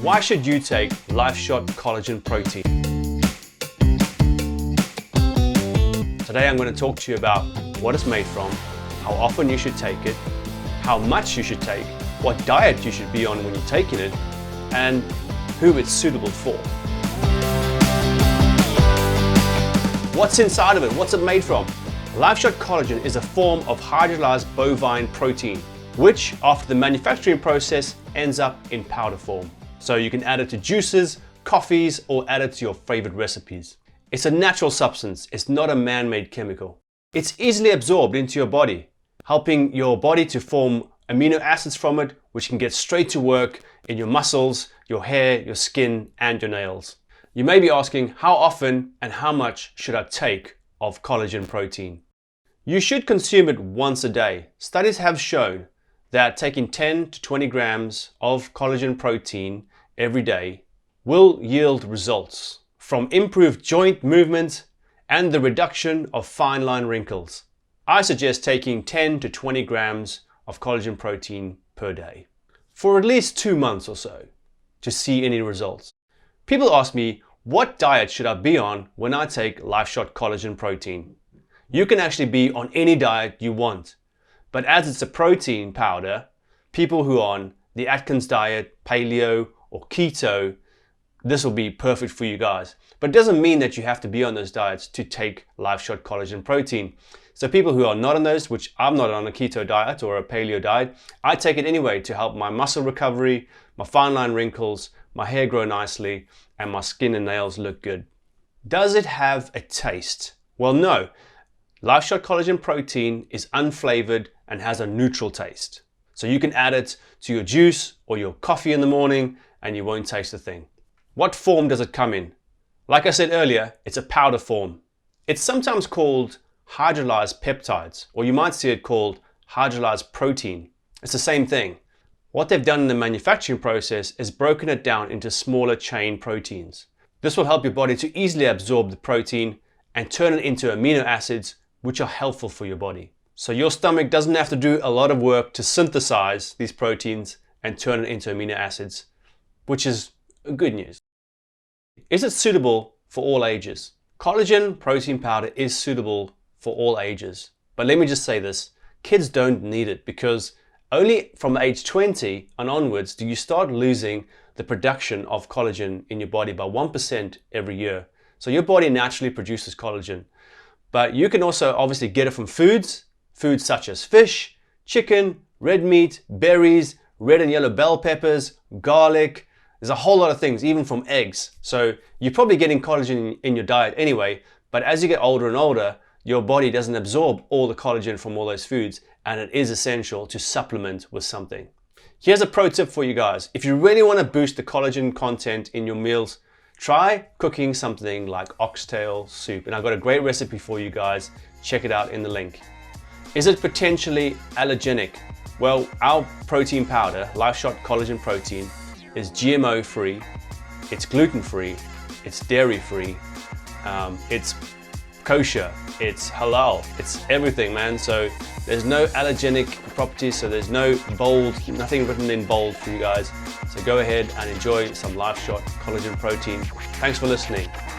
Why should you take Lifeshot collagen protein? Today I'm going to talk to you about what it's made from, how often you should take it, how much you should take, what diet you should be on when you're taking it, and who it's suitable for. What's inside of it? What's it made from? Lifeshot collagen is a form of hydrolyzed bovine protein, which after the manufacturing process ends up in powder form. So you can add it to juices, coffees, or add it to your favorite recipes. It's a natural substance, it's not a man-made chemical. It's easily absorbed into your body, helping your body to form amino acids from it, which can get straight to work in your muscles, your hair, your skin, and your nails. You may be asking, how often and how much should I take of collagen protein? You should consume it once a day. Studies have shown that taking 10 to 20 grams of collagen protein every day will yield results from improved joint movement and the reduction of fine line wrinkles. I suggest taking 10 to 20 grams of collagen protein per day for at least 2 months or so to see any results. People ask me, what diet should I be on when I take Lifeshot collagen protein? You can actually be on any diet you want, but as it's a protein powder, people who are on the Atkins diet, paleo, or keto, this will be perfect for you guys. But it doesn't mean that you have to be on those diets to take Lifeshot collagen protein. So people who are not on those, which I'm not on a keto diet or a paleo diet, I take it anyway to help my muscle recovery, my fine line wrinkles, my hair grow nicely, and my skin and nails look good. Does it have a taste? Well, no. Lifeshot collagen protein is unflavored and has a neutral taste. So you can add it to your juice or your coffee in the morning and you won't taste a thing. What form does it come in? Like I said earlier, it's a powder form. It's sometimes called hydrolysed peptides, or you might see it called hydrolyzed protein. It's the same thing. What they've done in the manufacturing process is broken it down into smaller chain proteins. This will help your body to easily absorb the protein and turn it into amino acids, which are helpful for your body. So your stomach doesn't have to do a lot of work to synthesize these proteins and turn it into amino acids, which is good news. Is it suitable for all ages? Collagen protein powder is suitable for all ages. But let me just say this, kids don't need it because only from age 20 and onwards do you start losing the production of collagen in your body by 1% every year. So your body naturally produces collagen. But you can also obviously get it from foods such as fish, chicken, red meat, berries, red and yellow bell peppers, garlic. There's a whole lot of things, even from eggs. So you're probably getting collagen in your diet anyway, but as you get older and older, your body doesn't absorb all the collagen from all those foods, and it is essential to supplement with something. Here's a pro tip for you guys. If you really want to boost the collagen content in your meals, try cooking something like oxtail soup. And I've got a great recipe for you guys. Check it out in the link. Is it potentially allergenic? Well, our protein powder, Lifeshot collagen protein, is GMO free, it's gluten free, it's dairy free, it's kosher, it's halal, it's everything, man. So there's no allergenic properties, so there's no bold, nothing written in bold for you guys. So go ahead and enjoy some Lifeshot collagen protein. Thanks for listening.